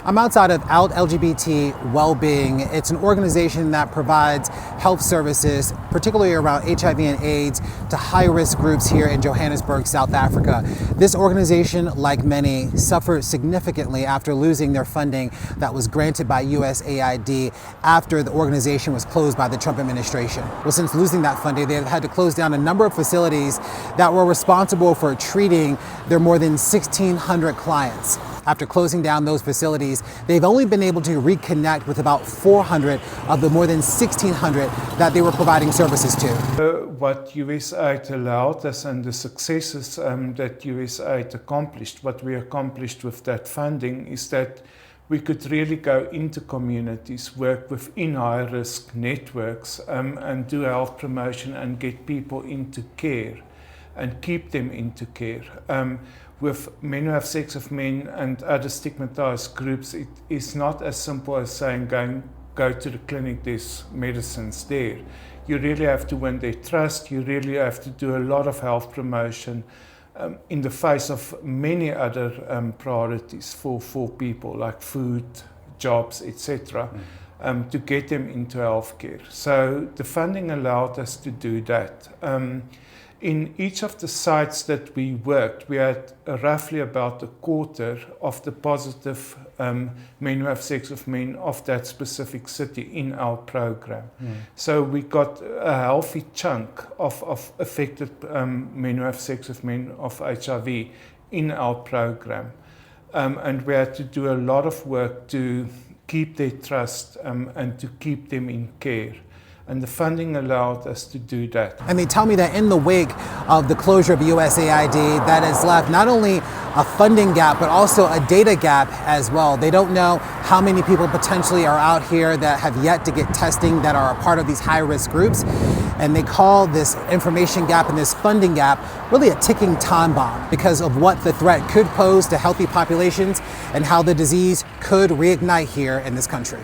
I'm outside of Out LGBT Wellbeing. It's an organization that provides health services, particularly around HIV and AIDS, to high-risk groups here in Johannesburg, South Africa. This organization, like many, suffered significantly after losing their funding that was granted by USAID after the organization was closed by the Trump administration. Well, since losing that funding, they've had to close down a number of facilities that were responsible for treating their more than 1,600 clients. After closing down those facilities, they've only been able to reconnect with about 400 of the more than 1,600 that they were providing services to. What USAID allowed us and the successes that USAID accomplished, what we accomplished with that funding, is that we could really go into communities, work within high-risk networks and do health promotion and get people into care and keep them into care. With men who have sex with men and other stigmatized groups, it is not as simple as saying go to the clinic, there's medicines there. You really have to win their trust, you really have to do a lot of health promotion in the face of many other priorities for people like food, jobs, etc. To get them into healthcare. So the funding allowed us to do that. In each of the sites that we worked, we had roughly about a quarter of the positive men who have sex with men of that specific city in our program. So we got a healthy chunk of affected men who have sex with men of HIV in our program. And we had to do a lot of work to keep their trust and to keep them in care. And the funding allowed us to do that. And they tell me that in the wake of the closure of USAID, that has left not only a funding gap, but also a data gap as well. They don't know how many people potentially are out here that have yet to get testing that are a part of these high-risk groups. And they call this information gap and this funding gap really a ticking time bomb because of what the threat could pose to healthy populations and how the disease could reignite here in this country.